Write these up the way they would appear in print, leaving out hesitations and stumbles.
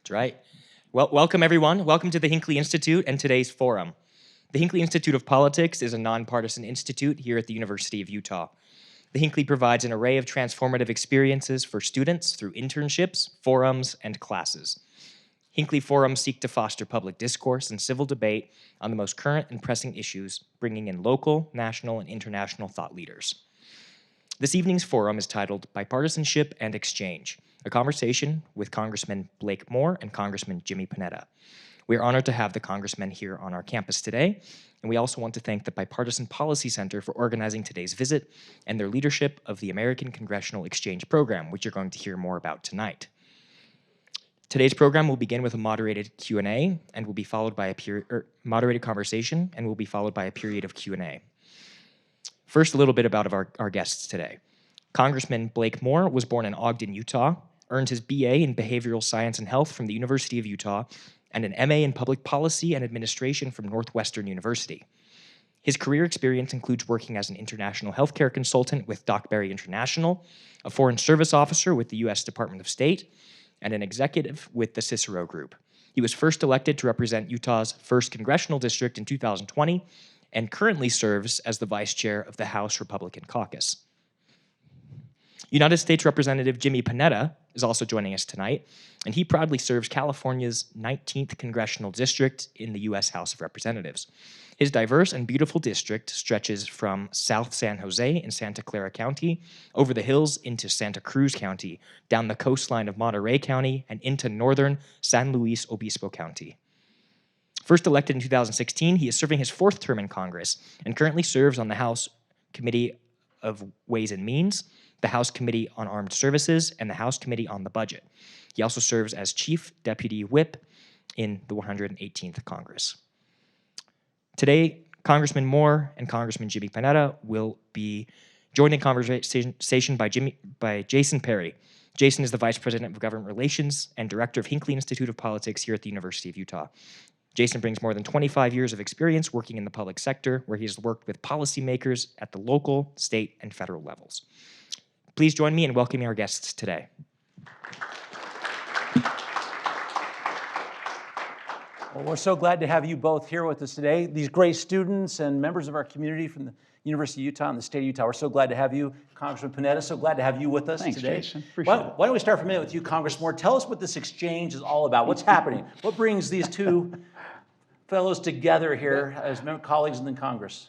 That's right. Well, welcome everyone. Welcome to the Hinckley Institute and today's forum. The Hinckley Institute of Politics is a nonpartisan institute here at the University of Utah. The Hinckley provides an array of transformative experiences for students through internships, forums, and classes. Hinckley forums seek to foster public discourse and civil debate on the most current and pressing issues, bringing in local, national, and international thought leaders. This evening's forum is titled Bipartisanship and Exchange, a conversation with Congressman Blake Moore and Congressman Jimmy Panetta. We are honored to have the congressmen here on our campus today, and we also want to thank the Bipartisan Policy Center for organizing today's visit and their leadership of the American Congressional Exchange Program, which you're going to hear more about tonight. Today's program will begin with a moderated Q&A and will be followed by a moderated conversation and will be followed by a period of Q&A. First, a little bit about our guests today. Congressman Blake Moore was born in Ogden, Utah, earned his BA in Behavioral Science and Health from the University of Utah, and an MA in Public Policy and Administration from Northwestern University. His career experience includes working as an international healthcare consultant with Doc Berry International, a foreign service officer with the U.S. Department of State, and an executive with the Cicero Group. He was first elected to represent Utah's 1st Congressional District in 2020, and currently serves as the vice chair of the House Republican Caucus. United States Representative Jimmy Panetta is also joining us tonight, and he proudly serves California's 19th Congressional District in the U.S. House of Representatives. His diverse and beautiful district stretches from South San Jose in Santa Clara County, over the hills into Santa Cruz County, down the coastline of Monterey County, and into northern San Luis Obispo County. First elected in 2016, he is serving his 4th term in Congress and currently serves on the House Committee of Ways and Means, the House Committee on Armed Services, and the House Committee on the Budget. He also serves as Chief Deputy Whip in the 118th Congress. Today, Congressman Moore and Congressman Jimmy Panetta will be joined in conversation by Jason Perry. Jason is the Vice President of Government Relations and Director of Hinckley Institute of Politics here at the University of Utah. Jason brings more than 25 years of experience working in the public sector, where he has worked with policymakers at the local, state, and federal levels. Please join me in welcoming our guests today. Well, we're so glad to have you both here with us today. These great students and members of our community from the University of Utah and the state of Utah, we're so glad to have you. Congressman Panetta, so glad to have you with us Thanks, today. Jason. Appreciate it. Why don't we start for a minute with you, Congressman Moore. Tell us what this exchange is all about. What's happening? What brings these two fellows together here as colleagues in the Congress?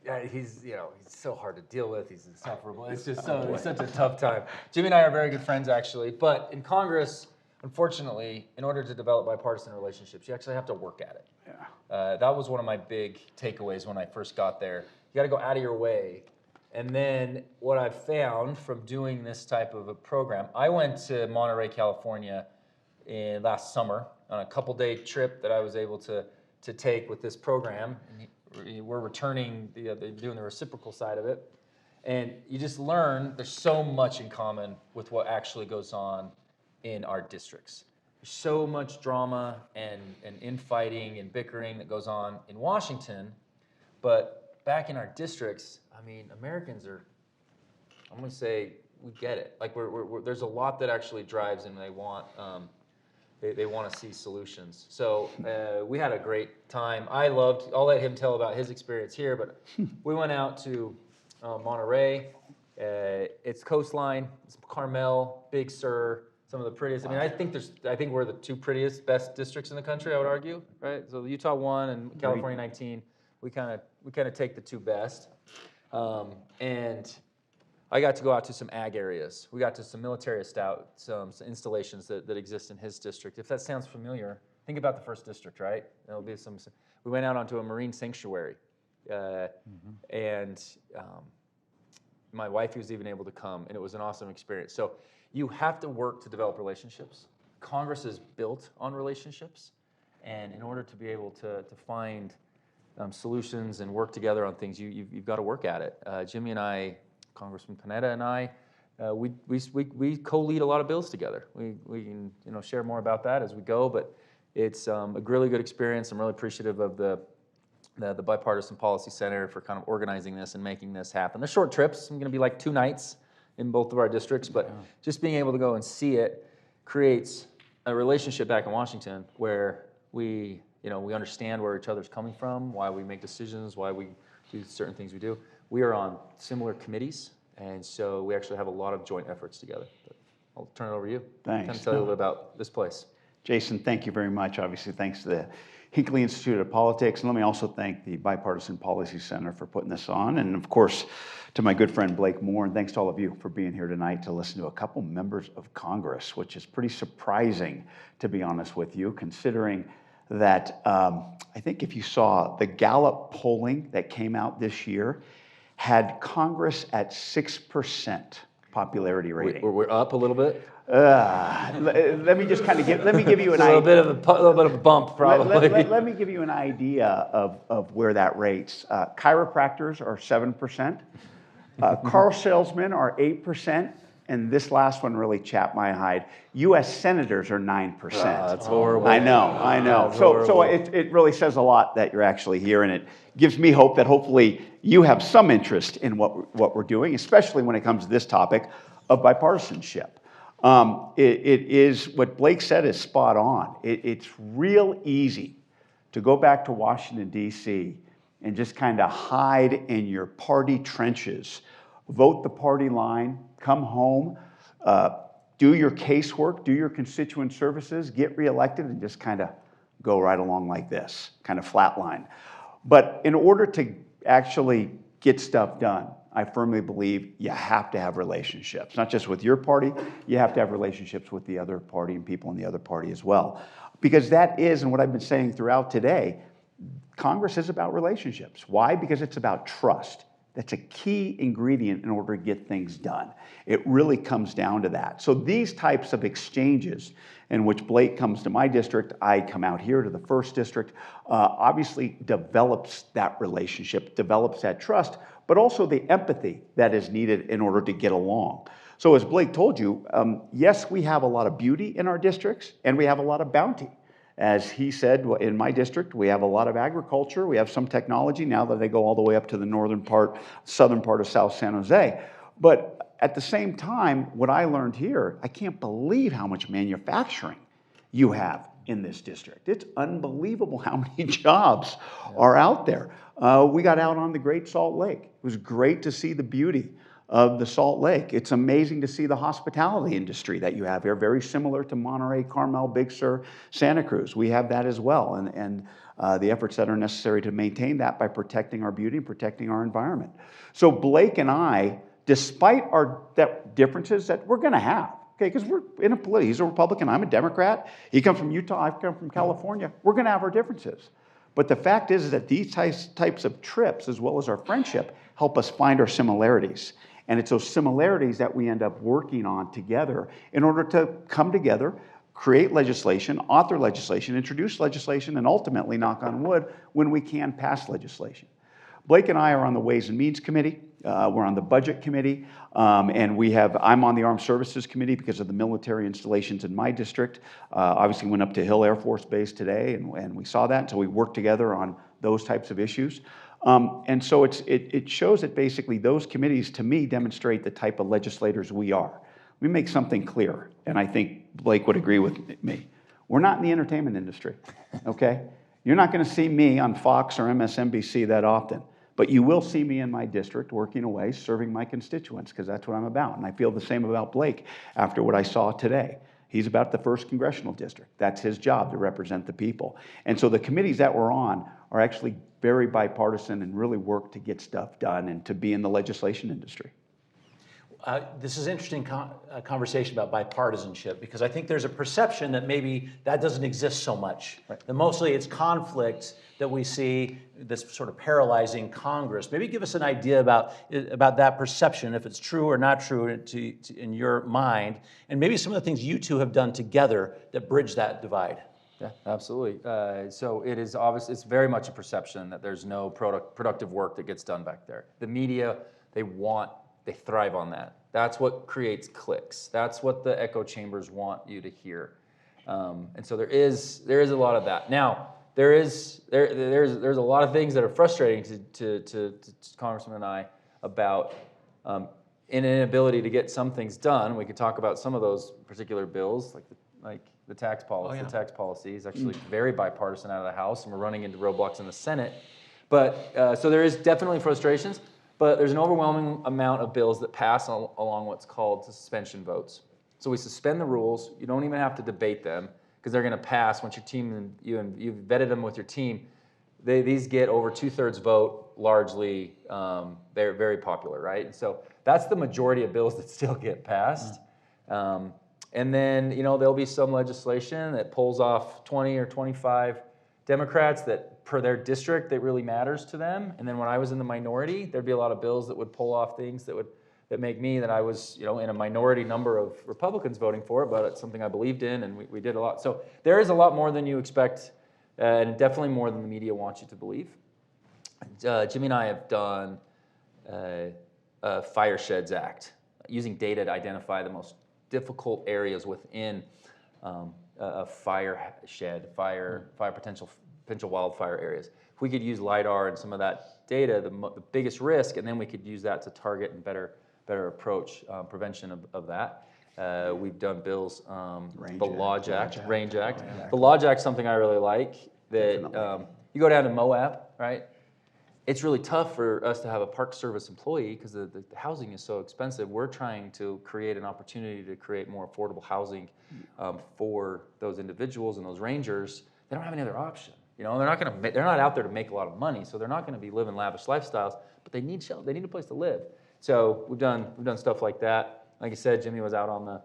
Yeah, he's so hard to deal with. He's insufferable. It's just it's such a tough time. Jimmy and I are very good friends, actually. But in Congress, unfortunately, in order to develop bipartisan relationships, you actually have to work at it. Yeah. That was one of my big takeaways when I first got there. You got to go out of your way. And then what I've found from doing this type of a program, I went to Monterey, California last summer on a couple-day trip that I was able to take with this program. And we're returning, they're doing the reciprocal side of it. And you just learn there's so much in common with what actually goes on in our districts. There's so much drama and infighting and bickering that goes on in Washington, but back in our districts, I mean, Americans are, I'm going to say, we get it. Like there's a lot that actually drives and they want to see solutions. So we had a great time. I'll let him tell about his experience here, but we went out to Monterey. It's coastline, it's Carmel, Big Sur, some of the prettiest. I mean, I think we're the 2 prettiest, best districts in the country, I would argue, right? So Utah 1 and California 19, we kind of take the 2 best. And I got to go out to some ag areas. We got to some military some installations that exist in his district. If that sounds familiar, think about the 1st district, right? There'll be we went out onto a marine sanctuary, and my wife was even able to come, and it was an awesome experience. So you have to work to develop relationships. Congress is built on relationships, and in order to be able to find solutions and work together on things, you've got to work at it. Jimmy and I, Congressman Panetta and I, we co-lead a lot of bills together. We can share more about that as we go, but it's a really good experience. I'm really appreciative of the Bipartisan Policy Center for kind of organizing this and making this happen. They're short trips. I'm going to be like 2 nights in both of our districts, but just being able to go and see it creates a relationship back in Washington where we understand where each other's coming from, why we make decisions, why we do certain things we do. We are on similar committees, and so we actually have a lot of joint efforts together. But I'll turn it over to you. Thanks. Kind of tell you a little bit about this place. Jason, thank you very much. Obviously, thanks to the Hinckley Institute of Politics. And let me also thank the Bipartisan Policy Center for putting this on. And of course, to my good friend Blake Moore, and thanks to all of you for being here tonight to listen to a couple members of Congress, which is pretty surprising, to be honest with you, considering that I think if you saw the Gallup polling that came out this year, had Congress at 6% popularity rating. We're up a little bit. Let me just kind of give you an a idea. little bit of a bump, probably. Let me give you an idea of where that rates. Chiropractors are 7%. Car salesmen are 8%. And this last one really chapped my hide. U.S. senators are 9%. That's horrible. I know. So it really says a lot that you're actually here, and it gives me hope that hopefully you have some interest in what we're doing, especially when it comes to this topic of bipartisanship. It is, what Blake said is spot on. It's real easy to go back to Washington, D.C. and just kind of hide in your party trenches, vote the party line, come home, do your casework, do your constituent services, get reelected, and just kind of go right along like this, kind of flatline. But in order to actually get stuff done, I firmly believe you have to have relationships, not just with your party, you have to have relationships with the other party and people in the other party as well. Because that is, and what I've been saying throughout today, Congress is about relationships. Why? Because it's about trust. That's a key ingredient in order to get things done. It really comes down to that. So these types of exchanges in which Blake comes to my district, I come out here to the 1st district, obviously develops that relationship, develops that trust, but also the empathy that is needed in order to get along. So as Blake told you, yes, we have a lot of beauty in our districts, and we have a lot of bounty. As he said, in my district, we have a lot of agriculture, we have some technology now that they go all the way up to the southern part of South San Jose. But at the same time, what I learned here, I can't believe how much manufacturing you have in this district. It's unbelievable how many jobs are out there. We got out on the Great Salt Lake. It was great to see the beauty of the Salt Lake. It's amazing to see the hospitality industry that you have here, very similar to Monterey, Carmel, Big Sur, Santa Cruz. We have that as well, and the efforts that are necessary to maintain that by protecting our beauty and protecting our environment. So Blake and I, despite our differences that we're gonna have, okay, because we're in a political, he's a Republican, I'm a Democrat, he comes from Utah, I come from California, we're gonna have our differences. But the fact is that these types of trips, as well as our friendship, help us find our similarities. And it's those similarities that we end up working on together in order to come together, create legislation, author legislation, introduce legislation, and ultimately, knock on wood, when we can pass legislation. Blake and I are on the Ways and Means Committee. We're on the Budget Committee. And I'm on the Armed Services Committee because of the military installations in my district. Obviously went up to Hill Air Force Base today, and we saw that. So we worked together on those types of issues. And so it shows that basically those committees, to me, demonstrate the type of legislators we are. Let me make something clear, and I think Blake would agree with me. We're not in the entertainment industry, okay? You're not going to see me on Fox or MSNBC that often, but you will see me in my district working away, serving my constituents, because that's what I'm about. And I feel the same about Blake after what I saw today. He's about the 1st congressional district. That's his job, to represent the people. And so the committees that we're on are actually very bipartisan and really work to get stuff done and to be in the legislation industry. This is an interesting conversation about bipartisanship, because I think there's a perception that maybe that doesn't exist so much. Right. That mostly it's conflict that we see that's sort of paralyzing Congress. Maybe give us an idea about that perception, if it's true or not true in your mind, and maybe some of the things you two have done together that bridge that divide. Yeah, absolutely. So it is obvious, it's very much a perception that there's no productive work that gets done back there. The media, they thrive on that. That's what creates clicks. That's what the echo chambers want you to hear. And so there is a lot of that. Now, there's a lot of things that are frustrating to Congressman and I about an inability to get some things done. We could talk about some of those particular bills, like the like the tax policy. The tax policy is actually very bipartisan out of the House, and we're running into roadblocks in the Senate. But so there is definitely frustrations, but there's an overwhelming amount of bills that pass along what's called suspension votes. So we suspend the rules. You don't even have to debate them because they're going to pass once your team and you've vetted them with your team. These get over 2/3 vote, largely. They're very popular, right? And so that's the majority of bills that still get passed. And then, there'll be some legislation that pulls off 20 or 25 Democrats that, per their district, that really matters to them. And then when I was in the minority, there'd be a lot of bills that would pull off things that make me, that I was, in a minority number of Republicans voting for it, but it's something I believed in, and we did a lot. So there is a lot more than you expect, and definitely more than the media wants you to believe. Jimmy and I have done a Fire Sheds Act, using data to identify the most difficult areas within a fire shed, potential wildfire areas. If we could use LiDAR and some of that data, the biggest risk, and then we could use that to target and better approach prevention of that. We've done bills, the Lodge Act, Range Act. The Lodge Act is something I really like. That you go down to Moab, right? It's really tough for us to have a Park Service employee because the housing is so expensive. We're trying to create an opportunity to create more affordable housing for those individuals and those rangers. They don't have any other option. They're not out there to make a lot of money, so they're not going to be living lavish lifestyles. But they need shelter. They need a place to live. So we've done stuff like that. Like I said, Jimmy was out on the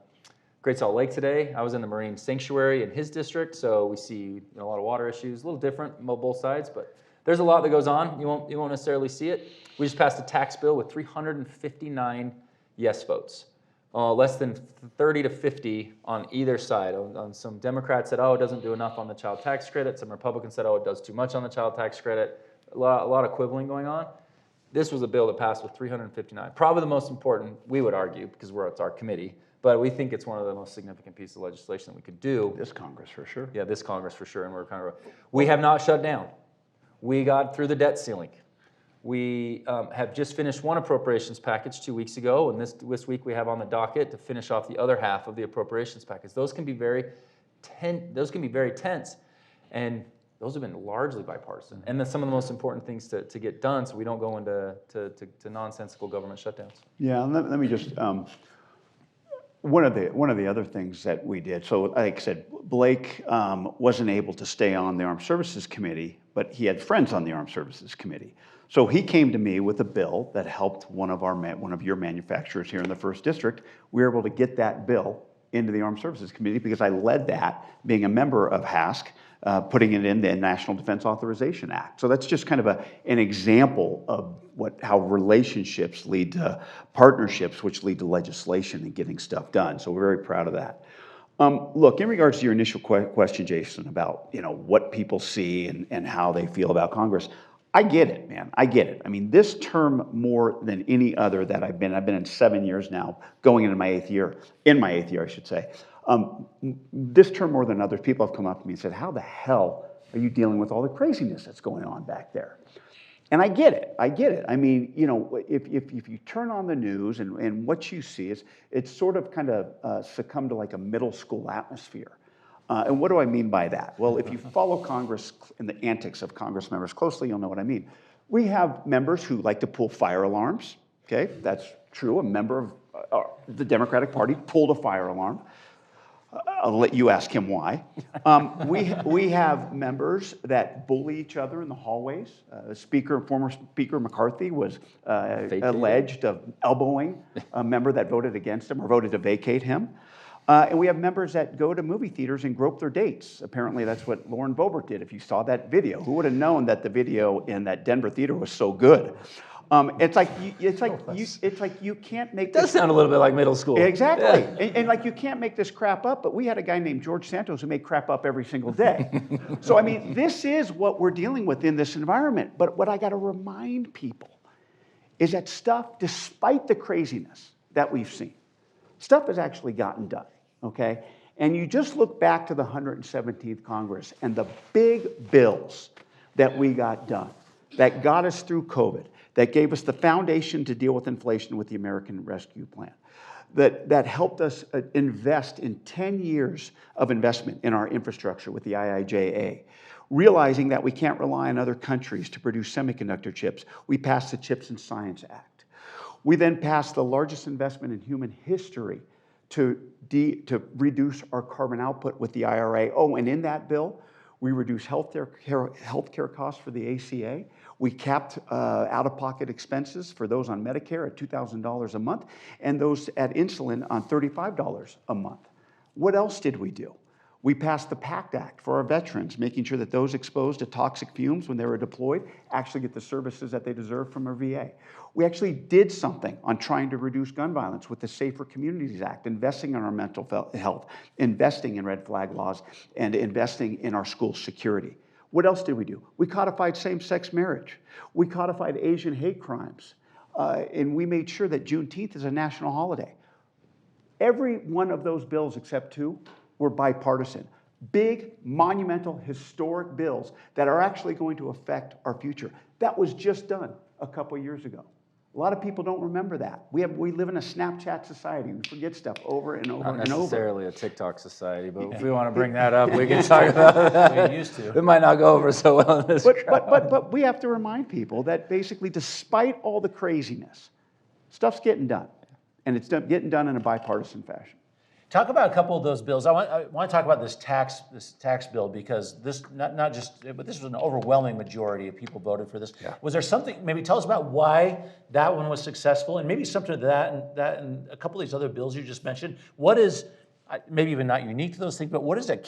Great Salt Lake today. I was in the Marine Sanctuary in his district, so we see a lot of water issues. A little different on both sides, but there's a lot that goes on. You won't necessarily see it. We just passed a tax bill with 359 yes votes. Less than 30 to 50 on either side. On some Democrats said, it doesn't do enough on the child tax credit. Some Republicans said, it does too much on the child tax credit. A lot of quibbling going on. This was a bill that passed with 359. Probably the most important, we would argue, because it's our committee, but we think it's one of the most significant pieces of legislation that we could do. This Congress, for sure. Yeah, this Congress, for sure. And we have not shut down. We got through the debt ceiling. We have just finished one appropriations package 2 weeks ago, and this week we have on the docket to finish off the other half of the appropriations package. Those can be very tense, and those have been largely bipartisan. And then some of the most important things to get done, so we don't go into nonsensical government shutdowns. Yeah, let me just. One of the other things that we did, so like I said, Blake wasn't able to stay on the Armed Services Committee, but he had friends on the Armed Services Committee. So he came to me with a bill that helped one of your manufacturers here in the 1st District. We were able to get that bill into the Armed Services Committee because I led that, being a member of HASC, putting it in the National Defense Authorization Act. So that's just kind of an example of how relationships lead to partnerships, which lead to legislation and getting stuff done. So we're very proud of that. Look, in regards to your initial question, Jason, about what people see and how they feel about Congress, I get it, man. I get it. I mean, this term more than any other that I've been in 7 years now, going into my 8th year, I should say. This term more than others, people have come up to me and said, how the hell are you dealing with all the craziness that's going on back there? And I get it. I mean, if you turn on the news and what you see is, it's sort of kind of succumbed to like a middle school atmosphere. And what do I mean by that? Well, if you follow Congress and the antics of Congress members closely, you'll know what I mean. We have members who like to pull fire alarms. Okay, that's true. A member of the Democratic Party pulled a fire alarm. I'll let you ask him why. We have members that bully each other in the hallways. Former Speaker McCarthy was alleged of elbowing a member that voted against him or voted to vacate him. And we have members that go to movie theaters and grope their dates. Apparently, that's what Lauren Boebert did. If you saw that video, who would have known that the video in that Denver theater was so good? It's like you can't make. It does sound a little bit like middle school. Exactly, yeah. and like you can't make this crap up. But we had a guy named George Santos who made crap up every single day. So I mean, this is what we're dealing with in this environment. But what I got to remind people is that stuff, despite the craziness that we've seen, stuff has actually gotten done. Okay, and you just look back to the 117th Congress and the big bills that we got done, that got us through COVID, that gave us the foundation to deal with inflation with the American Rescue Plan, that helped us invest in 10 years of investment in our infrastructure with the IIJA. Realizing that we can't rely on other countries to produce semiconductor chips, we passed the Chips and Science Act. We then passed the largest investment in human history to reduce our carbon output with the IRA. Oh, and in that bill, we reduced healthcare costs for the ACA. We capped out-of-pocket expenses for those on Medicare at $2,000 a month and those at insulin on $35 a month. What else did we do? We passed the PACT Act for our veterans, making sure that those exposed to toxic fumes when they were deployed actually get the services that they deserve from our VA. We actually did something on trying to reduce gun violence with the Safer Communities Act, investing in our mental health, investing in red flag laws, and investing in our school security. What else did we do? We codified same-sex marriage. We codified Asian hate crimes. And we made sure that Juneteenth is a national holiday. Every one of those bills except two were bipartisan. Big, monumental, historic bills that are actually going to affect our future. That was just done a couple years ago. A lot of people don't remember that. We live in a Snapchat society. We forget stuff over and over and over. Not necessarily a TikTok society, but if we want to bring that up, we can talk about that. We used to. It might not go over so well in this crowd. But we have to remind people that basically, despite all the craziness, stuff's getting done. And it's getting done in a bipartisan fashion. Talk about a couple of those bills. I want to talk about this tax bill because this not just, but this was an overwhelming majority of people voted for this. Yeah. Was there something? Maybe tell us about why that one was successful, and maybe something to that and a couple of these other bills you just mentioned. What is maybe even not unique to those things, but what is that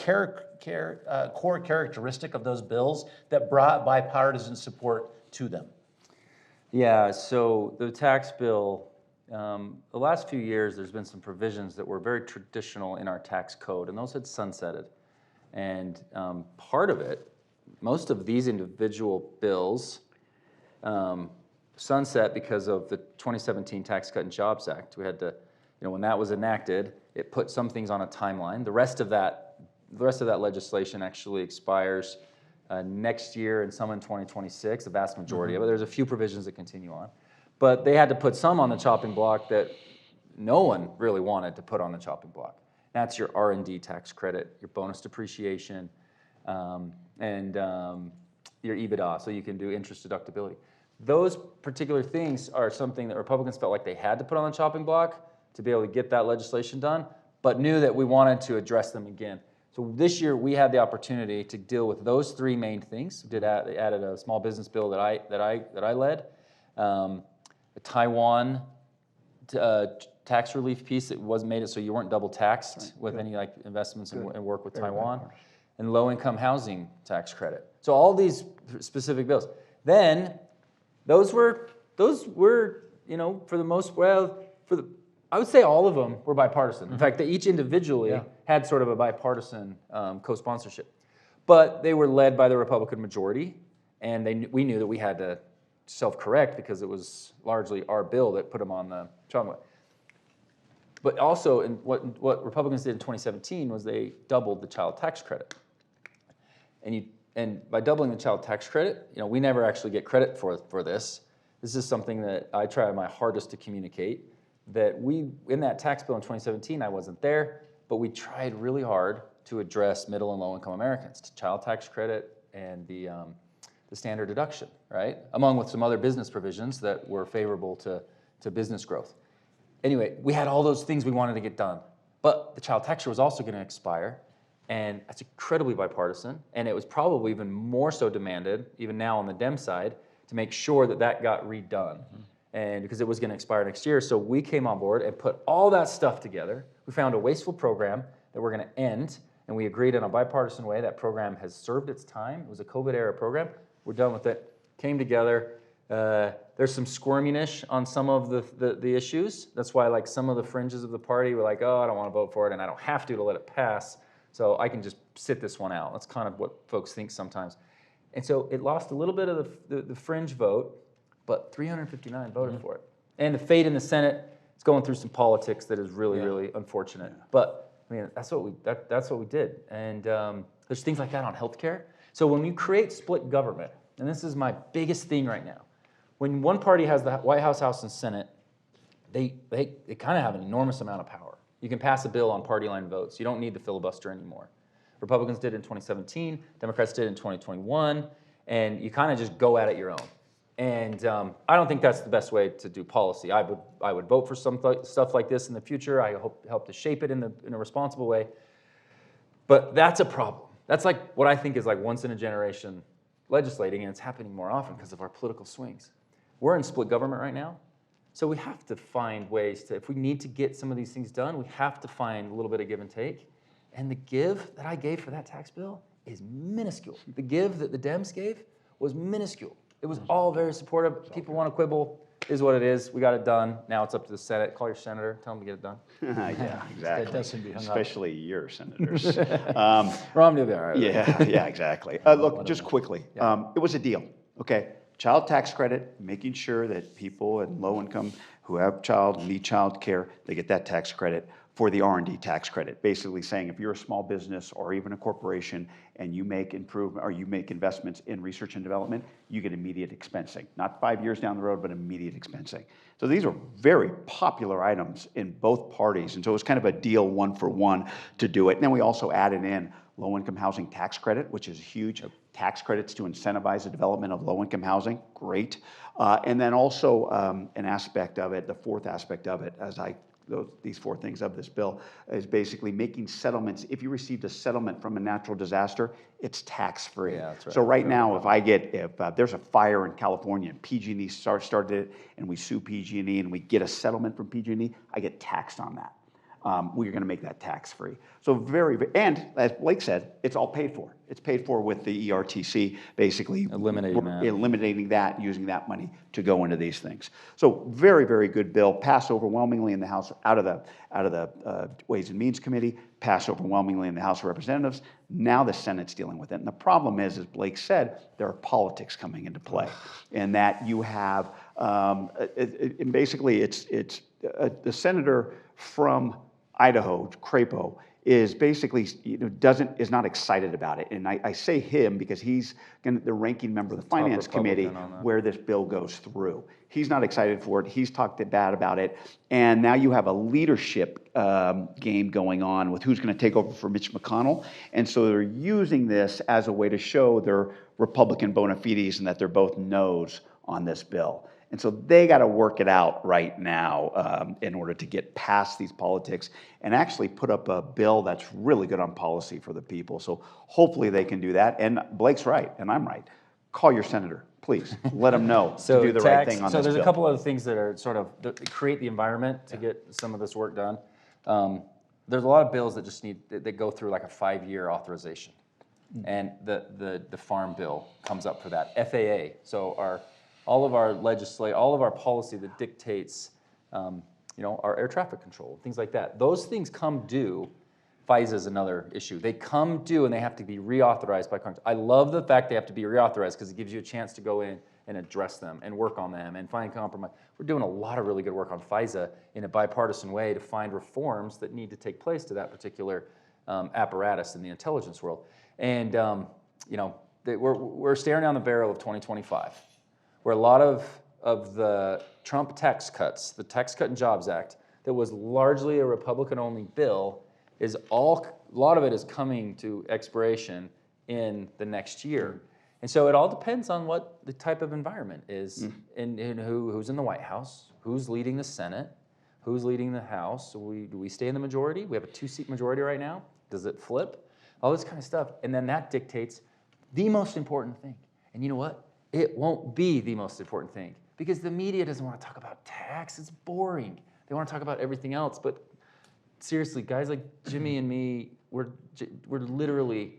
core characteristic of those bills that brought bipartisan support to them? Yeah. So the tax bill. The last few years, there's been some provisions that were very traditional in our tax code, and those had sunsetted. And part of it, most of these individual bills sunset because of the 2017 Tax Cut and Jobs Act. We had to, when that was enacted, it put some things on a timeline. The rest of that legislation actually expires next year and some in 2026, the vast majority of it. There's a few provisions that continue on. But they had to put some on the chopping block that no one really wanted to put on the chopping block. That's your R&D tax credit, your bonus depreciation, and your EBITDA, so you can do interest deductibility. Those particular things are something that Republicans felt like they had to put on the chopping block to be able to get that legislation done, but knew that we wanted to address them again. So this year we had the opportunity to deal with those three main things. We added a small business bill that I led. A Taiwan tax relief piece that made it so you weren't double taxed with any investments and work with Taiwan, and low-income housing tax credit. So all these specific bills. Then those were for the most I would say all of them were bipartisan. In fact, they each individually had sort of a bipartisan co-sponsorship, but they were led by the Republican majority, and we knew that we had to self-correct because it was largely our bill that put them on the chopping block. But also, what Republicans did in 2017 was they doubled the child tax credit. And by doubling the child tax credit, we never actually get credit for this. This is something that I try my hardest to communicate. That in that tax bill in 2017, I wasn't there, but we tried really hard to address middle and low-income Americans, to child tax credit and the standard deduction, right? Along with some other business provisions that were favorable to business growth. Anyway, we had all those things we wanted to get done, but the child tax credit was also going to expire, and that's incredibly bipartisan, and it was probably even more so demanded, even now on the Dem side, to make sure that got redone, and because it was going to expire next year. So we came on board and put all that stuff together. We found a wasteful program that we're going to end, and we agreed in a bipartisan way. That program has served its time. It was a COVID-era program. We're done with it. Came together. There's some squirminess on some of the issues. That's why some of the fringes of the party were like, oh, I don't want to vote for it, and I don't have to let it pass, so I can just sit this one out. That's kind of what folks think sometimes. And so it lost a little bit of the fringe vote, but 359 voted for it. And the fate in the Senate is going through some politics that is really, really unfortunate. Yeah. But I mean, that's what we did. And there's things like that on healthcare. So when you create split government, and this is my biggest thing right now, when one party has the White House, House, and Senate, they kind of have an enormous amount of power. You can pass a bill on party line votes. You don't need the filibuster anymore. Republicans did it in 2017, Democrats did it in 2021, and you kind of just go at it your own. And I don't think that's the best way to do policy. I would vote for some stuff like this in the future. I hope help to shape it in a responsible way. But that's a problem. That's like what I think is like once in a generation legislating, and it's happening more often because of our political swings. We're in split government right now, so we have to find ways to, if we need to get some of these things done, we have to find a little bit of give and take. And the give that I gave for that tax bill is minuscule. The give that the Dems gave was minuscule. It was all very supportive. People want to quibble. Is what it is. We got it done. Now it's up to the Senate. Call your senator. Tell them to get it done. Yeah, exactly. That doesn't be hung up. Especially your senators. Romney will be all right. Yeah, exactly. Look, just quickly, it was a deal, okay? Child tax credit, making sure that people in low income who have child, need child care, they get that tax credit for the R&D tax credit. Basically saying if you're a small business or even a corporation and you make improvement or you make investments in research and development, you get immediate expensing. Not 5 years down the road, but immediate expensing. So these are very popular items in both parties. And so it was kind of a deal one for one to do it. And then we also added in low-income housing tax credit, which is huge. Tax credits to incentivize the development of low-income housing, great. And then also an aspect of it, the fourth aspect of it, these four things of this bill, is basically making settlements. If you received a settlement from a natural disaster, it's tax-free. Yeah, that's right. So right now, if there's a fire in California and PG&E started it, and we sue PG&E and we get a settlement from PG&E, I get taxed on that. We're going to make that tax-free. So and as Blake said, it's all paid for. It's paid for with the ERTC, basically eliminating that, using that money to go into these things. So very, very good bill. Passed overwhelmingly in the House, out of the Ways and Means Committee. Passed overwhelmingly in the House of Representatives. Now the Senate's dealing with it. And the problem is, as Blake said, there are politics coming into play, and that you have basically it's the senator from Idaho, Crapo, is basically is not excited about it, and I say him because he's the ranking member of the Finance Committee where this bill goes through. He's not excited for it. He's talked bad about it, and now you have a leadership game going on with who's going to take over for Mitch McConnell, and so they're using this as a way to show their Republican bona fides and that they're both no's on this bill. And so they got to work it out right now in order to get past these politics and actually put up a bill that's really good on policy for the people. So hopefully they can do that. And Blake's right, and I'm right. Call your senator, please. Let him know to do the right thing on this bill. So there's a couple other things that are sort of create the environment to get some of this work done. There's a lot of bills that just that go through like a 5-year authorization. And the farm bill comes up for that. FAA, so all of our policy that dictates, our air traffic control, things like that. Those things come due. FISA is another issue. They come due and they have to be reauthorized by Congress. I love the fact they have to be reauthorized because it gives you a chance to go in and address them and work on them and find compromise. We're doing a lot of really good work on FISA in a bipartisan way to find reforms that need to take place to that particular apparatus in the intelligence world. And we're staring down the barrel of 2025. Where a lot of the Trump tax cuts, the Tax Cut and Jobs Act, that was largely a Republican-only bill, a lot of it is coming to expiration in the next year. And so it all depends on what the type of environment is, and who's in the White House, who's leading the Senate, who's leading the House. Do we stay in the majority? We have a 2-seat majority right now. Does it flip? All this kind of stuff. And then that dictates the most important thing. And you know what? It won't be the most important thing because the media doesn't want to talk about tax. It's boring. They want to talk about everything else. But seriously, guys like Jimmy and me, we're literally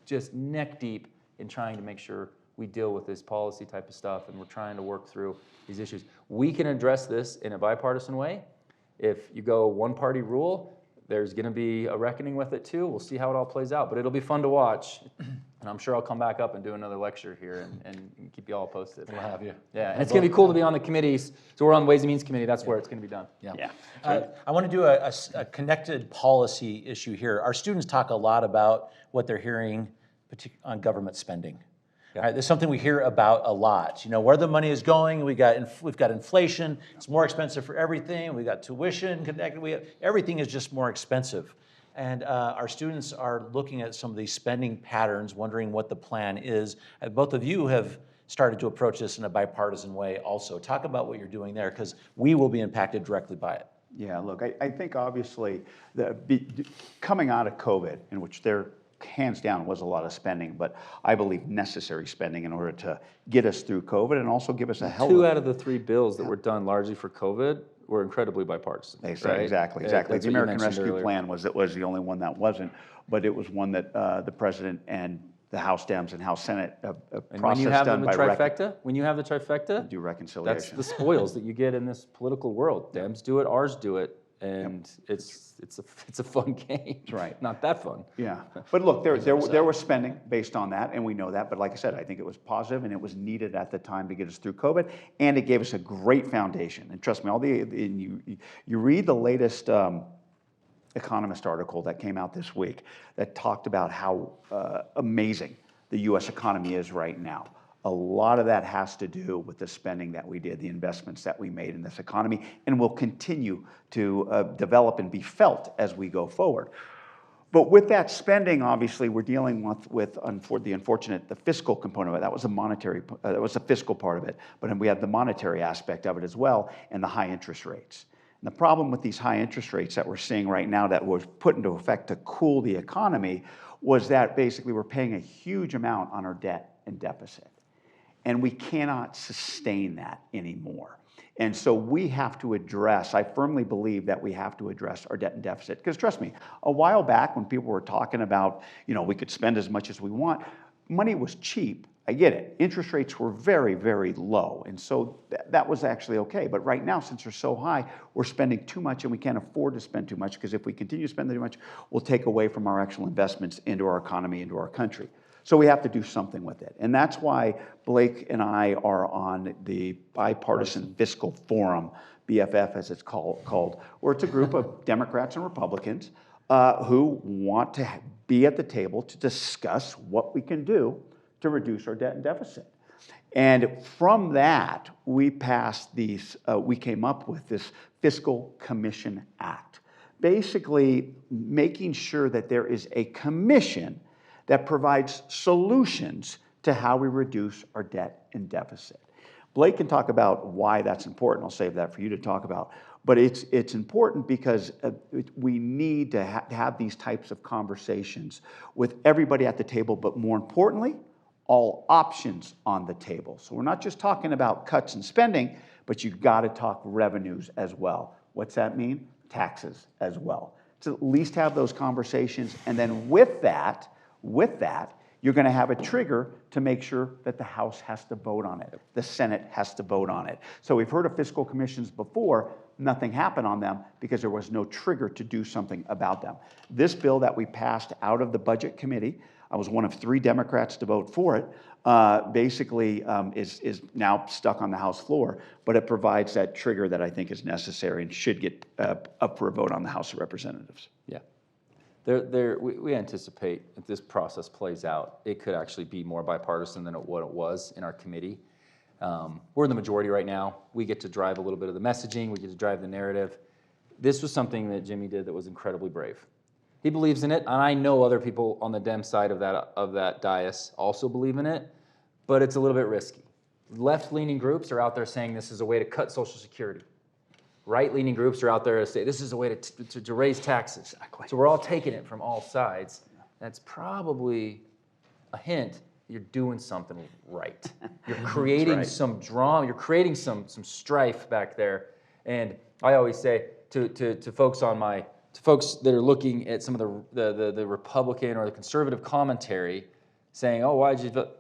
just neck deep in trying to make sure we deal with this policy type of stuff, and we're trying to work through these issues. We can address this in a bipartisan way. If you go one-party rule, there's going to be a reckoning with it too. We'll see how it all plays out, but it'll be fun to watch. And I'm sure I'll come back up and do another lecture here and keep you all posted. We'll have you. Yeah, and it's going to be cool to be on the committees. So we're on the Ways and Means Committee. That's where it's going to be done. Yeah. I want to do a connected policy issue here. Our students talk a lot about what they're hearing on government spending. All right, there's something we hear about a lot. You know, where the money is going. We've got inflation. It's more expensive for everything. We got tuition connected. Everything is just more expensive. And our students are looking at some of these spending patterns, wondering what the plan is. Both of you have started to approach this in a bipartisan way also. Talk about what you're doing there, because we will be impacted directly by it. Yeah, look, I think obviously coming out of COVID, in which there hands down was a lot of spending, but I believe necessary spending in order to get us through COVID and also give us a hell. 2 out of the 3 bills that were done largely for COVID were incredibly bipartisan. Right? That's Exactly. The what you American mentioned Rescue earlier. Plan was the only one that wasn't, but it was one that the president and the House Dems and House Senate And process when you have done the by trifecta, do that's reconciliation. the spoils that you get in this political world. Dems do it, ours do it, and it's a fun game. That's right. Not that fun. Yeah, but look, there was spending based on that, and we know that. But like I said, I think it was positive, and it was needed at the time to get us through COVID, and it gave us a great foundation. And trust me, you read the latest Economist article that came out this week that talked about how amazing the U.S. economy is right now. A lot of that has to do with the spending that we did, the investments that we made in this economy, and will continue to develop and be felt as we go forward. But with that spending, obviously, we're dealing with the fiscal component of it. That was that was the fiscal part of it. But then we have the monetary aspect of it as well, and the high interest rates. And the problem with these high interest rates that we're seeing right now that was put into effect to cool the economy was that basically we're paying a huge amount on our debt and deficit. And we cannot sustain that anymore. And so we have to address, I firmly believe that we have to address our debt and deficit. Because trust me, a while back when people were talking about, we could spend as much as we want, money was cheap. I get it. Interest rates were very, very low. And so that was actually okay. But right now, since they're so high, we're spending too much and we can't afford to spend too much, because if we continue to spend too much, we'll take away from our actual investments into our economy, into our country. So we have to do something with it. And that's why Blake and I are on the Bipartisan Fiscal Forum, BFF as it's called, where it's a group of Democrats and Republicans who want to be at the table to discuss what we can do to reduce our debt and deficit. And from that, we came up with this Fiscal Commission Act, basically making sure that there is a commission that provides solutions to how we reduce our debt and deficit. Blake can talk about why that's important. I'll save that for you to talk about. But it's important because we need to have these types of conversations with everybody at the table, but more importantly, all options on the table. So we're not just talking about cuts and spending, but you've got to talk revenues as well. What's that mean? Taxes as well. So at least have those conversations, and then with that, you're going to have a trigger to make sure that the House has to vote on it. The Senate has to vote on it. So we've heard of fiscal commissions before. Nothing happened on them because there was no trigger to do something about them. This bill that we passed out of the Budget Committee, I was one of 3 Democrats to vote for it, basically is now stuck on the House floor, but it provides that trigger that I think is necessary and should get up for a vote on the House of Representatives. Yeah. We anticipate if this process plays out, it could actually be more bipartisan than what it was in our committee. We're in the majority right now. We get to drive a little bit of the messaging. We get to drive the narrative. This was something that Jimmy did that was incredibly brave. He believes in it, and I know other people on the Dem side of that dais also believe in it, but it's a little bit risky. Left-leaning groups are out there saying this is a way to cut Social Security. Right-leaning groups are out there to say this is a way to raise taxes. Exactly. So we're all taking it from all sides. That's probably a hint you're doing something right. You're creating some drama. You're creating some strife back there. And I always say to folks folks that are looking at some of the Republican or the conservative commentary, saying, "Oh, why did you vote?"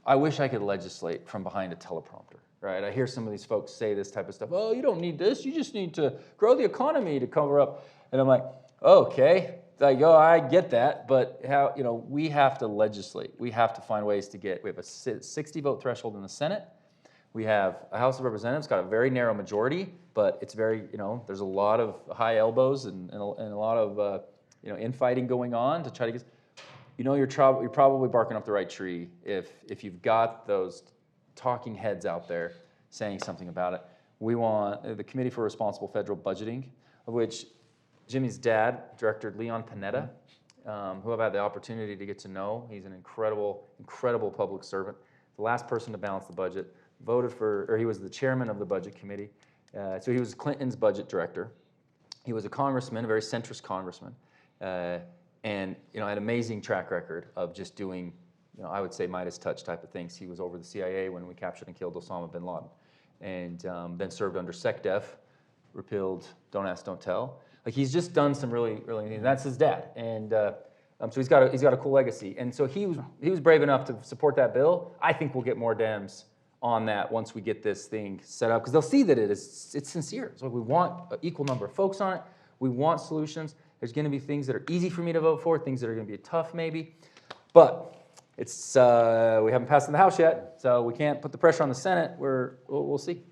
I wish I could legislate from behind a teleprompter. Right? I hear some of these folks say this type of stuff. Oh, you don't need this. You just need to grow the economy to cover up. And I'm like, okay. I get that, but how? We have to legislate. We have to find ways to we have a 60-vote threshold in the Senate. We have a House of Representatives, got a very narrow majority, but it's very, there's a lot of high elbows and a lot of, infighting going on to try to get. you know you're probably barking up the right tree if you've got those talking heads out there saying something about it. We want the Committee for Responsible Federal Budgeting, of which Jimmy's dad, Director Leon Panetta, who I've had the opportunity to get to know. He's an incredible public servant. The last person to balance the budget, he was the chairman of the Budget Committee. So he was Clinton's budget director. He was a congressman, a very centrist congressman, and had an amazing track record of just doing, I would say Midas touch type of things. He was over the CIA when we captured and killed Osama bin Laden, and then served under SecDef, repealed Don't Ask, Don't Tell. Like he's just done some really, and that's his dad, and so he's got a cool legacy. And so he was brave enough to support that bill. I think we'll get more Dems on that once we get this thing set up, because they'll see that it's sincere. So we want an equal number of folks on it. We want solutions. There's going to be things that are easy for me to vote for, things that are going to be tough maybe, but it's we haven't passed in the House yet, so we can't put the pressure on the Senate. We'll see.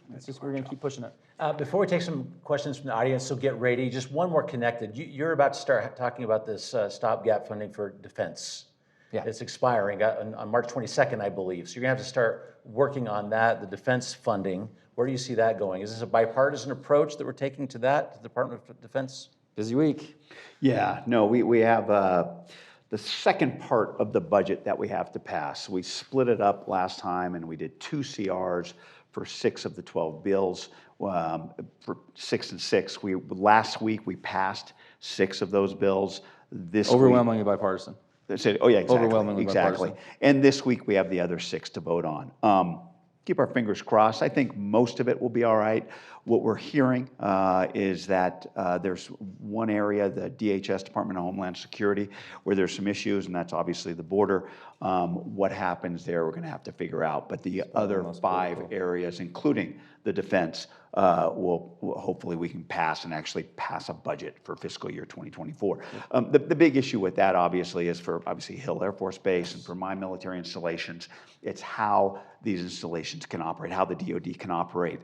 We're going to keep pushing it. Before we take some questions from the audience, so get ready. Just one more connected. You're about to start talking about this stopgap funding for defense. Yeah. It's expiring on March 22nd, I believe. So you're going to have to start working on that, the defense funding. Where do you see that going? Is this a bipartisan approach that we're taking to that, to the Department of Defense? Busy week. Yeah, no, we have the second part of the budget that we have to pass. We split it up last time, and we did 2 CRs for 6 of the 12 bills. For 6 and 6, last week we passed 6 of those bills. This Overwhelmingly bipartisan. Oh yeah, exactly. Overwhelmingly Exactly. bipartisan. And this week we have the other 6 to vote on. Keep our fingers crossed. I think most of it will be all right. What we're hearing is that there's one area, the DHS, Department of Homeland Security, where there's some issues, and that's obviously the border. What happens there, we're going to have to figure out. But the other 5 areas, including the defense, hopefully we can pass and actually pass a budget for fiscal year 2024. The big issue with that, obviously, is for Hill Air Force Base and for my military installations. It's how these installations can operate, how the DoD can operate.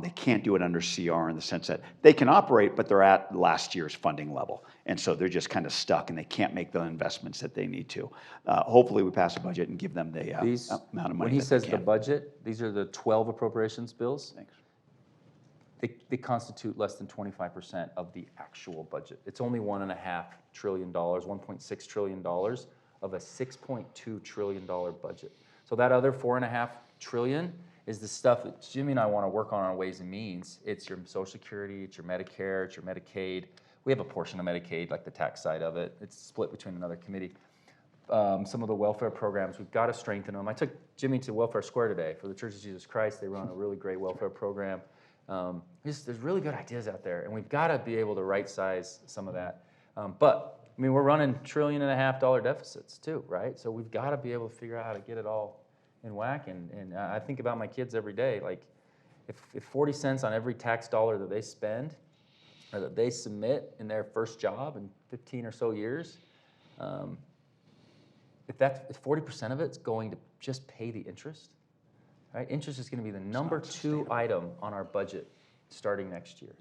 They can't do it under CR in the sense that they can operate, but they're at last year's funding level. And so they're just kind of stuck, and they can't make the investments that they need to. Hopefully we pass a budget and give them the amount of money. When he says the budget, these are the 12 appropriations bills. Thanks. They constitute less than 25% of the actual budget. It's only $1.5 trillion, $1.6 trillion of a $6.2 trillion budget. So that other $4.5 trillion is the stuff that Jimmy and I want to work on Ways and Means. It's your Social Security, it's your Medicare, it's your Medicaid. We have a portion of Medicaid, like the tax side of it. It's split between another committee. Some of the welfare programs, we've got to strengthen them. I took Jimmy to Welfare Square today for the Church of Jesus Christ. They run a really great welfare program. There's really good ideas out there, and we've got to be able to right-size some of that. But we're running $1.5 trillion deficits too, right? So we've got to be able to figure out how to get it all in whack. And I think about my kids every day. Like, if 40 cents on every tax dollar that they spend or that they submit in their first job in 15 or so years, if 40% of it's going to just pay the interest, right? Interest is going to be the number 2 item on our budget starting next year.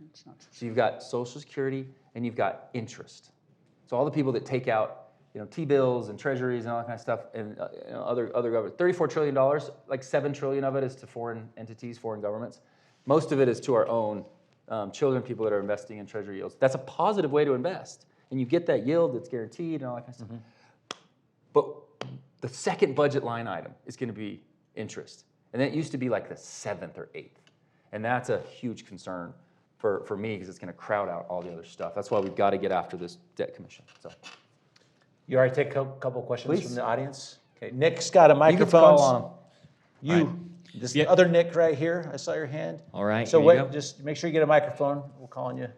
So you've got Social Security and you've got interest. So all the people that take out, T-bills and treasuries and all that kind of stuff, and other government, $34 trillion, like $7 trillion of it is to foreign entities, foreign governments. Most of it is to our own children, people that are investing in treasury yields. That's a positive way to invest, and you get that yield that's guaranteed and all that kind of stuff. But the second budget line item is going to be interest. And that used to be like the 7th or 8th. And that's a huge concern for me, because it's going to crowd out all the other stuff. That's why we've got to get after this debt commission. So, You already take a couple questions Please. from the audience? Okay, Nick's got a you microphone. can call on them. This Yeah. other Nick right here, I saw your hand. All right, So here you wait, go. just make sure you get a microphone. We'll call on you. Do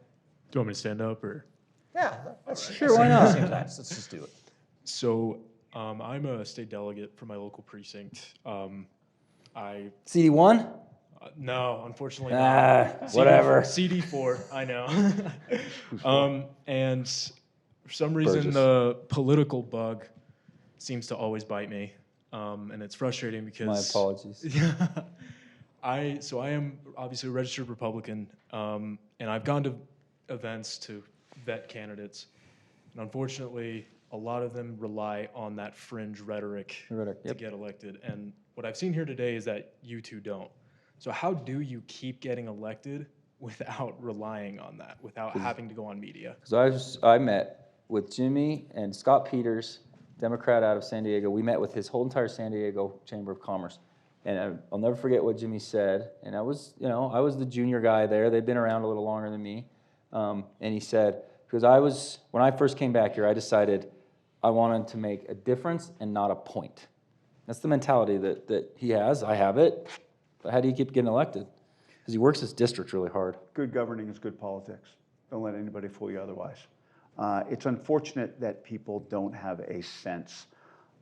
you want me to stand up or? Yeah. Sure, why not? Let's just do it. So I'm a state delegate for my local precinct. CD1? No, unfortunately not. Whatever. CD4, I know. And for some reason, the political bug seems to always bite me. And it's frustrating because... My apologies. I am obviously a registered Republican, and I've gone to events to vet candidates. And unfortunately, a lot of them rely on that fringe rhetoric to get elected. And what I've seen here today is that you two don't. So how do you keep getting elected without relying on that, without having to go on media? Because I met with Jimmy and Scott Peters, Democrat out of San Diego. We met with his whole entire San Diego Chamber of Commerce. And I'll never forget what Jimmy said. And I was the junior guy there. They'd been around a little longer than me. And he said, because when I first came back here, I decided I wanted to make a difference and not a point. That's the mentality that he has. I have it. But how do you keep getting elected? Because he works his district really hard. Good governing is good politics. Don't let anybody fool you otherwise. It's unfortunate that people don't have a sense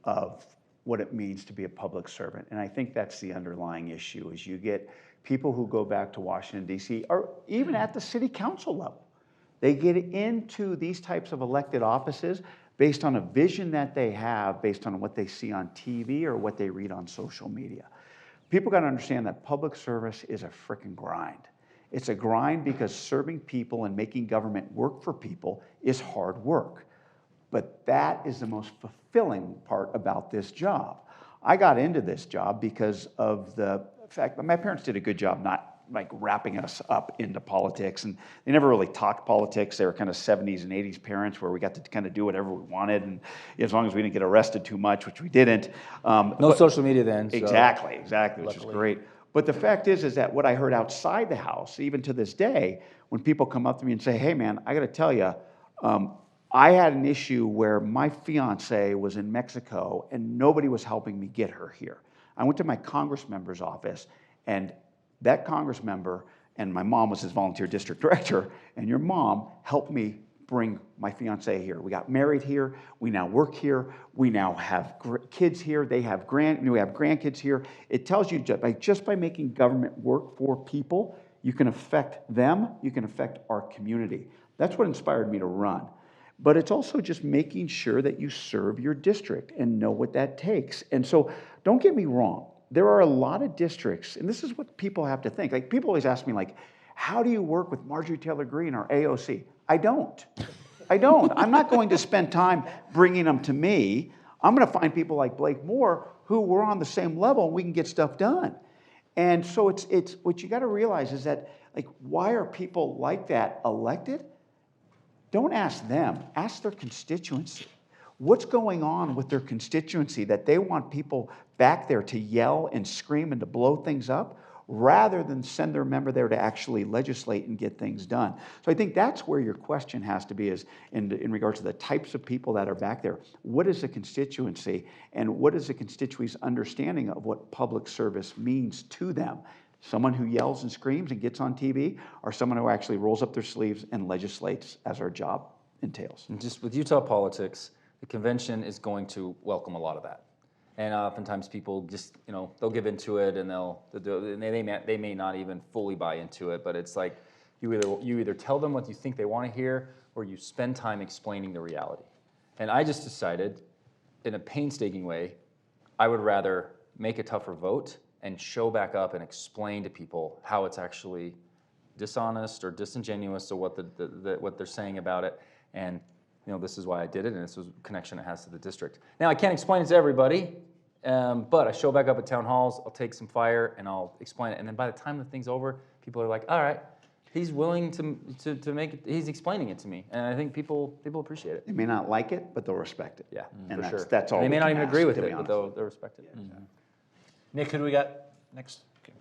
of what it means to be a public servant. And I think that's the underlying issue, is you get people who go back to Washington, D.C., or even at the city council level. They get into these types of elected offices based on a vision that they have, based on what they see on TV or what they read on social media. People got to understand that public service is a frickin' grind. It's a grind because serving people and making government work for people is hard work. But that is the most fulfilling part about this job. I got into this job because of the fact that my parents did a good job not like wrapping us up into politics, and they never really talked politics. They were kind of 70s and 80s parents where we got to kind of do whatever we wanted, and as long as we didn't get arrested too much, which we didn't. No social media then. So. Exactly, which is great. But the fact is that what I heard outside the house, even to this day, when people come up to me and say, hey man, I gotta tell you, I had an issue where my fiance was in Mexico and nobody was helping me get her here. I went to my Congress member's office, and that Congress member, and my mom was his volunteer district director, and your mom helped me bring my fiance here. We got married here. We now work here. We now have kids here. We have grandkids here. It tells you just by making government work for people, you can affect them. You can affect our community. That's what inspired me to run. But it's also just making sure that you serve your district and know what that takes. And so don't get me wrong. There are a lot of districts, and this is what people have to think. Like, people always ask me, like, how do you work with Marjorie Taylor Greene or AOC? I don't. I'm not going to spend time bringing them to me. I'm going to find people like Blake Moore who we're on the same level and we can get stuff done. And so it's what you got to realize is that, like, why are people like that elected? Don't ask them. Ask their constituency. What's going on with their constituency that they want people back there to yell and scream and to blow things up, rather than send their member there to actually legislate and get things done? So I think that's where your question has to be, is in regards to the types of people that are back there. What is the constituency, and what is the constituency's understanding of what public service means to them? Someone who yells and screams and gets on TV, or someone who actually rolls up their sleeves and legislates as our job entails? And just with Utah politics, the convention is going to welcome a lot of that. And oftentimes people just, they'll give into it, and they may not even fully buy into it, but it's like you either tell them what you think they want to hear, or you spend time explaining the reality. And I just decided, in a painstaking way, I would rather make a tougher vote and show back up and explain to people how it's actually dishonest or disingenuous, or what they're saying about it. And this is why I did it, and this was a connection it has to the district. Now, I can't explain it to everybody, but I show back up at town halls, I'll take some fire, and I'll explain it. And then by the time the thing's over, people are like, all right, he's willing to make it, he's explaining it to me. And I think people appreciate it. They may not like it, but they'll respect it. Yeah, and for sure. That's all. They may not even agree with to it, be but honest. they'll respect it. Yeah. Nick, who do we got next? Okay.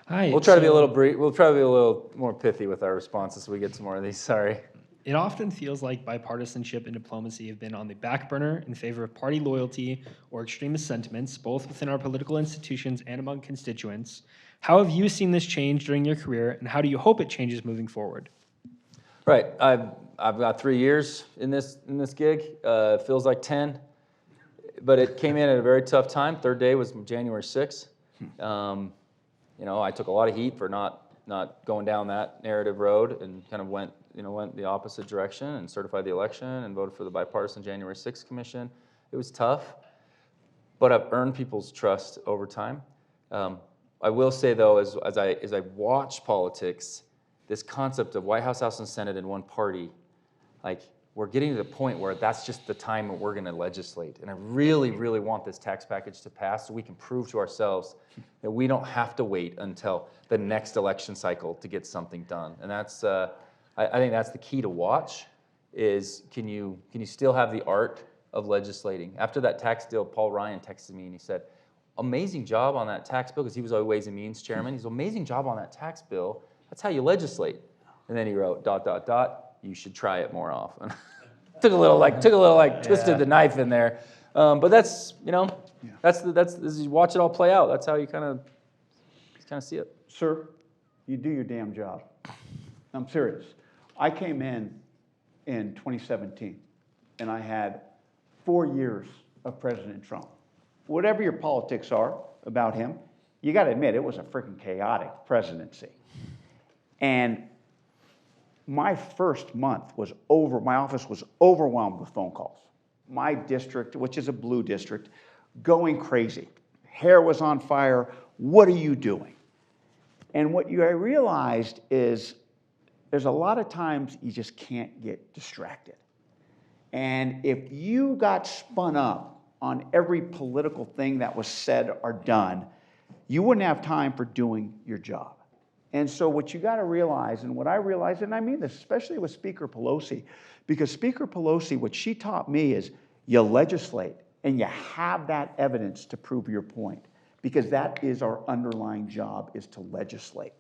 Hi. We'll try to be a little brief. We'll try to be a little more pithy with our responses so we get some more of these. Sorry. It often feels like bipartisanship and diplomacy have been on the back burner in favor of party loyalty or extremist sentiments, both within our political institutions and among constituents. How have you seen this change during your career, and how do you hope it changes moving forward? Right. I've got 3 years in this gig. It feels like 10, but it came in at a very tough time. Third day was January 6th. I took a lot of heat for not going down that narrative road, and kind of went the opposite direction and certified the election and voted for the bipartisan January 6th commission. It was tough, but I've earned people's trust over time. I will say though, as I watch politics, this concept of White House, House, and Senate in one party, like we're getting to the point where that's just the time that we're going to legislate. And I really, really want this tax package to pass so we can prove to ourselves that we don't have to wait until the next election cycle to get something done. And that's, I think that's the key to watch is can you still have the art of legislating? After that tax deal, Paul Ryan texted me and he said, amazing job on that tax bill, because he was our Ways and Means chairman. He's amazing job on that tax bill. That's how you legislate. And then he wrote, ... you should try it more often. took a little twisted the knife in there. But that's, that's as you watch it all play out, that's how you kind of see it. Sir, you do your damn job. I'm serious. I came in 2017, and I had 4 years of President Trump. Whatever your politics are about him, you got to admit it was a freaking chaotic presidency. And my first month was over, my office was overwhelmed with phone calls. My district, which is a blue district, going crazy. Hair was on fire. What are you doing? And what I realized is there's a lot of times you just can't get distracted. And if you got spun up on every political thing that was said or done, you wouldn't have time for doing your job. And so what you got to realize, and what I realized, and I mean this especially with Speaker Pelosi, because Speaker Pelosi, what she taught me is you legislate and you have that evidence to prove your point, because that is our underlying job, is to legislate.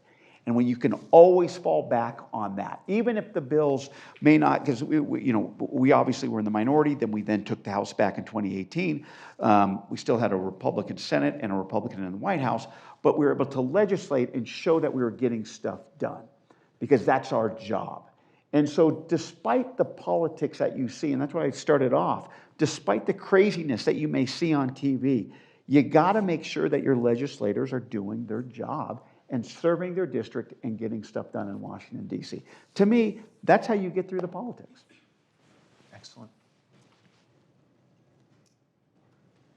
And when you can always fall back on that, even if the bills may not, because we obviously were in the minority, then we took the House back in 2018. We still had a Republican Senate and a Republican in the White House, but we were able to legislate and show that we were getting stuff done, because that's our job. And so despite the politics that you see, and that's why I started off, despite the craziness that you may see on TV, you got to make sure that your legislators are doing their job and serving their district and getting stuff done in Washington, D.C. To me, that's how you get through the politics. Excellent.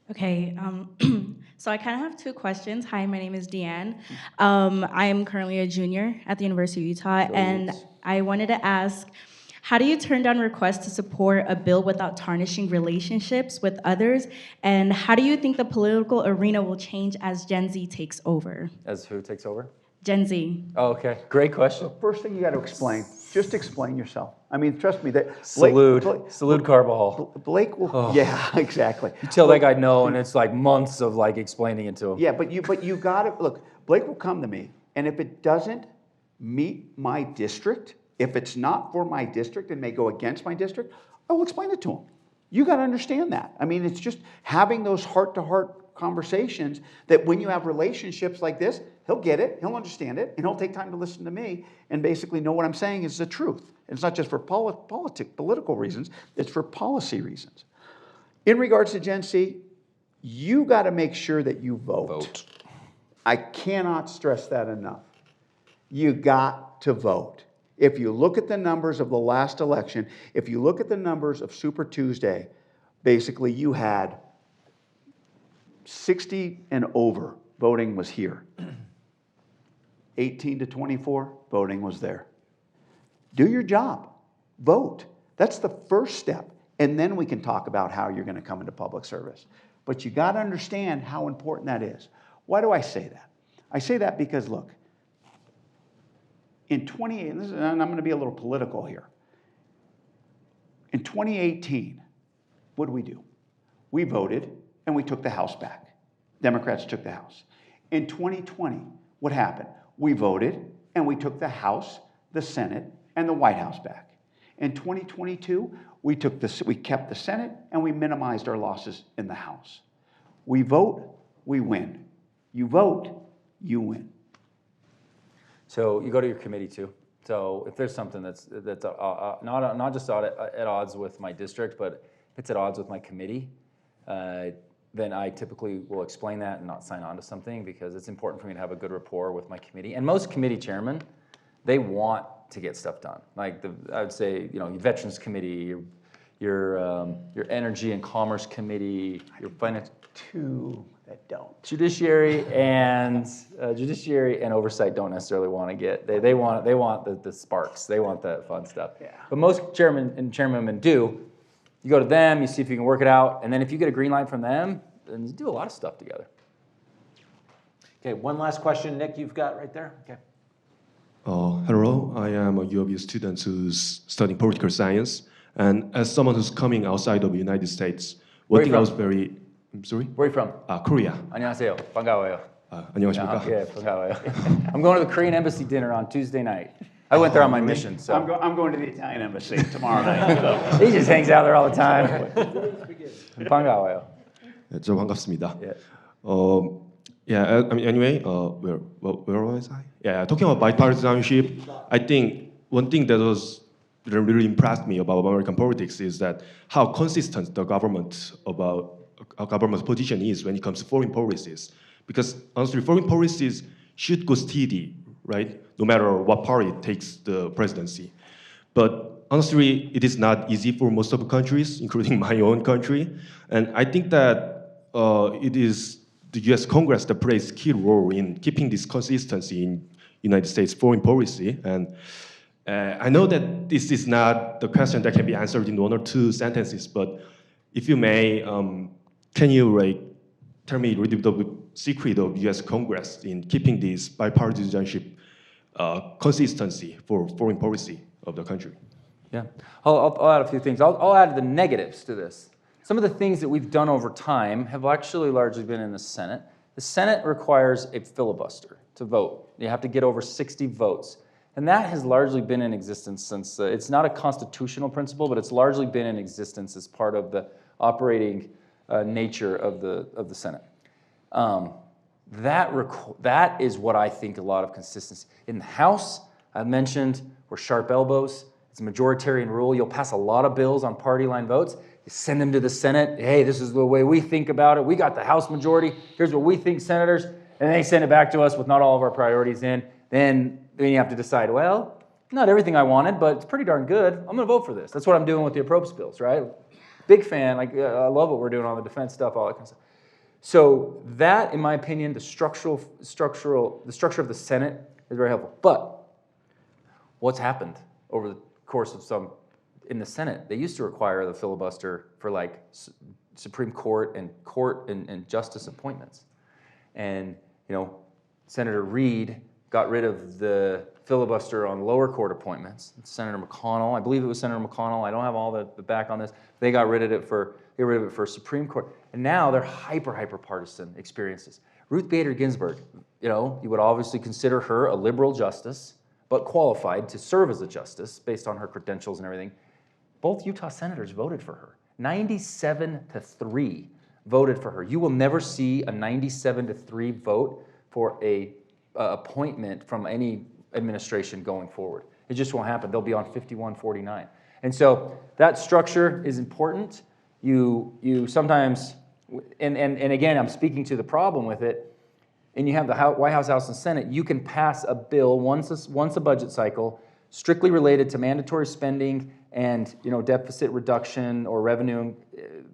Okay, so I kind of have two questions. Hi, my name is Deanne. I am currently a junior at the University of Utah, and I wanted to ask, how do you turn down requests to support a bill without tarnishing relationships with others? And how do you think the political arena will change as Gen Z takes over? As who takes over? Gen Z. Oh, okay. Great question. So first thing you got to explain, just explain yourself. I mean, trust me, that Salute Carbajal. Blake will, yeah, exactly. You tell that guy no, and it's like months of like explaining it to him. Yeah, but you got to, look, Blake will come to me, and if it doesn't meet my district, if it's not for my district and may go against my district, I will explain it to him. You got to understand that. I mean, it's just having those heart-to-heart conversations that when you have relationships like this, he'll get it, he'll understand it, and he'll take time to listen to me and basically know what I'm saying is the truth. It's not just for political reasons, it's for policy reasons. In regards to Gen Z, you got to make sure that you vote. I cannot stress that enough. You got to vote. If you look at the numbers of the last election, if you look at the numbers of Super Tuesday, basically you had 60 and over voting was here. 18 to 24, voting was there. Do your job. Vote. That's the first step. And then we can talk about how you're going to come into public service. But you got to understand how important that is. Why do I say that? I say that because, look, in 2018, and I'm going to be a little political here. In 2018, what did we do? We voted and we took the House back. Democrats took the House. In 2020, what happened? We voted and we took the House, the Senate, and the White House back. In 2022, we kept the Senate and we minimized our losses in the House. We vote, we win. You vote, you win. So you go to your committee too. So if there's something that's not just at odds with my district, but if it's at odds with my committee, then I typically will explain that and not sign on to something, because it's important for me to have a good rapport with my committee. And most committee chairmen, they want to get stuff done. Like I would say, your Veterans Committee, your Energy and Commerce Committee, your Finance. Two that don't. Judiciary and oversight don't necessarily want to get. They want the sparks. They want the fun stuff. Yeah. But most chairmen and chairwomen do. You go to them, you see if you can work it out, and then if you get a green light from them, then you do a lot of stuff together. Okay, one last question, Nick, you've got right there. Okay. Hello, I am a UOB student who's studying political science. And as someone who's coming outside of the United States, one thing I was very, I'm sorry? Where are you from? Korea. 안녕하세요. 반가워요. 안녕하십니까? Yeah, 반가워요. I'm going to the Korean embassy dinner on Tuesday night. I went there on my mission, so. I'm going to the Italian embassy tomorrow night. So. He just hangs out there all the time. 반가워요. 네, 저 반갑습니다. Yeah. I mean, anyway, where was I? Yeah, talking about bipartisanship, I think one thing that really impressed me about American politics is that how consistent the government's position is when it comes to foreign policies. Because honestly, foreign policies should go steady, right? No matter what party takes the presidency. But honestly, it is not easy for most of the countries, including my own country. And I think that it is the U.S. Congress that plays a key role in keeping this consistency in United States foreign policy. And I know that this is not the question that can be answered in one or two sentences, but if you may, can you tell me the secret of U.S. Congress in keeping this bipartisanship consistency for foreign policy of the country? Yeah, I'll add a few things. I'll add the negatives to this. Some of the things that we've done over time have actually largely been in the Senate. The Senate requires a filibuster to vote. You have to get over 60 votes. And that has largely been in existence since, it's not a constitutional principle, but it's largely been in existence as part of the operating nature of the Senate. That is what I think a lot of consistency. In the House, I mentioned, we're sharp elbows. It's a majoritarian rule. You'll pass a lot of bills on party line votes. You send them to the Senate. Hey, this is the way we think about it. We got the House majority. Here's what we think, senators. And they send it back to us with not all of our priorities in. Then you have to decide, well, not everything I wanted, but it's pretty darn good. I'm going to vote for this. That's what I'm doing with the appropriations bills, right? Big fan. I love what we're doing on the defense stuff, all that kind of stuff. So that, in my opinion, the structure of the Senate is very helpful. But what's happened over the course of some in the Senate? They used to require the filibuster for Supreme Court and justice appointments, and Senator Reid got rid of the filibuster on lower court appointments. Senator McConnell, I believe it was Senator McConnell. I don't have all the back on this. They got rid of it for Supreme Court, and now they're hyper partisan experiences. Ruth Bader Ginsburg, you would obviously consider her a liberal justice, but qualified to serve as a justice based on her credentials and everything. Both Utah senators voted for her. 97-3 voted for her. You will never see a 97-3 vote for a appointment from any administration going forward. It just won't happen. They'll be on 51-49. And so that structure is important. You sometimes, and again, I'm speaking to the problem with it, and you have the White House and Senate, you can pass a bill once a budget cycle strictly related to mandatory spending and deficit reduction or revenue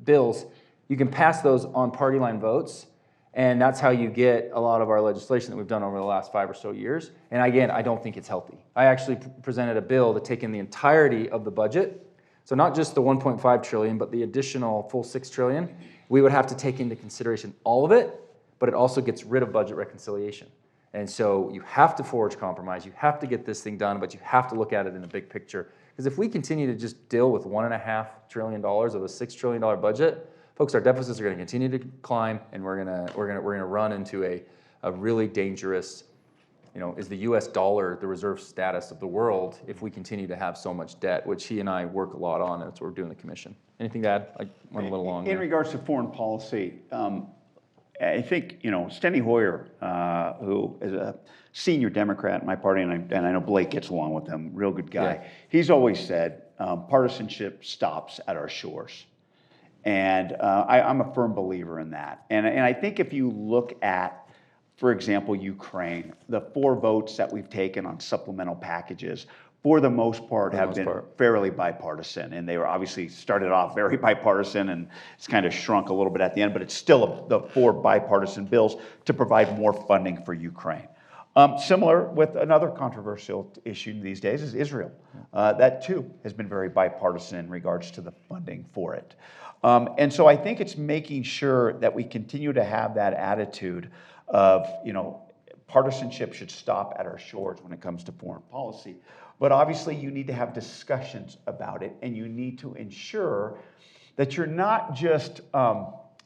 bills. You can pass those on party line votes, and that's how you get a lot of our legislation that we've done over the last 5 or so years. And again, I don't think it's healthy. I actually presented a bill to take in the entirety of the budget, so not just the 1.5 trillion, but the additional full 6 trillion. We would have to take into consideration all of it, but it also gets rid of budget reconciliation. And so you have to forge compromise. You have to get this thing done, but you have to look at it in a big picture. Because if we continue to just deal with $1.5 trillion of a $6 trillion budget, folks, our deficits are going to continue to climb, and we're going to run into a really dangerous, is the U.S. dollar the reserve status of the world if we continue to have so much debt, which he and I work a lot on, and that's what we're doing in the commission. Anything to add? I went a little long. In regards to foreign policy, I think, Steny Hoyer, who is a senior Democrat in my party, and I know Blake gets along with him, real good guy. Yeah. He's always said, partisanship stops at our shores. And I'm a firm believer in that. And I think if you look at, for example, Ukraine, the 4 votes that we've taken on supplemental packages, for the most part, have been fairly bipartisan. And they were obviously started off very bipartisan, and it's kind of shrunk a little bit at the end, but it's still the 4 bipartisan bills to provide more funding for Ukraine. Similar with another controversial issue these days is Israel. That too has been very bipartisan in regards to the funding for it. And so I think it's making sure that we continue to have that attitude of, partisanship should stop at our shores when it comes to foreign policy. But obviously you need to have discussions about it, and you need to ensure that you're not just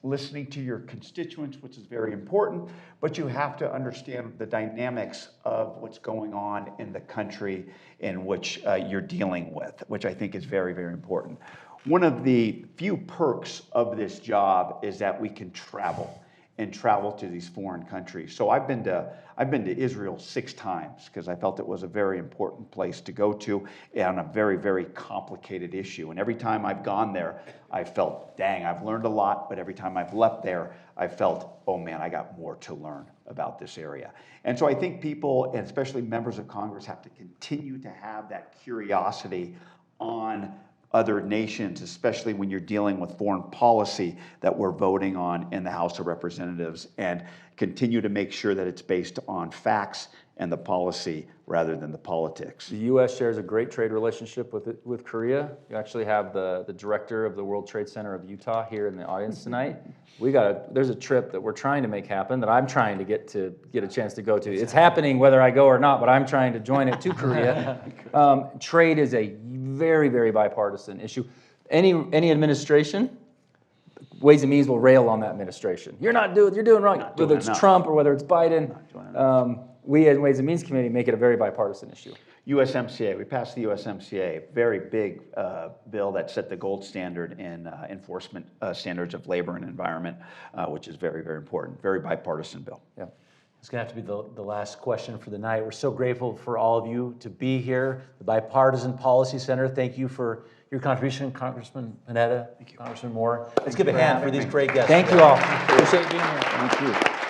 listening to your constituents, which is very important, but you have to understand the dynamics of what's going on in the country in which you're dealing with, which I think is very, very important. One of the few perks of this job is that we can travel to these foreign countries. So I've been to Israel 6 times because I felt it was a very important place to go to on a very, very complicated issue. And every time I've gone there, I felt, dang, I've learned a lot, but every time I've left there, I felt, oh man, I got more to learn about this area. And so I think people, and especially members of Congress, have to continue to have that curiosity on other nations, especially when you're dealing with foreign policy that we're voting on in the House of Representatives, and continue to make sure that it's based on facts and the policy rather than the politics. The U.S. shares a great trade relationship with Korea. You actually have the director of the World Trade Center of Utah here in the audience tonight. There's a trip that we're trying to make happen that I'm trying to get a chance to go to. It's happening whether I go or not, but I'm trying to join it to Korea. Trade is a very, very bipartisan issue. Any administration, Ways and Means will rail on that administration. You're doing wrong. Whether it's Trump or whether it's Biden, we as Ways and Means Committee make it a very bipartisan issue. USMCA, we passed the USMCA, very big bill that set the gold standard in enforcement standards of labor and environment, which is very, very important. Very bipartisan bill. Yeah. It's going to have to be the last question for the night. We're so grateful for all of you to be here. The Bipartisan Policy Center, thank you for your contribution, Congressman Panetta, Congressman Moore. Let's give a hand for these great guests. Thank you all. Appreciate being here. Thank you.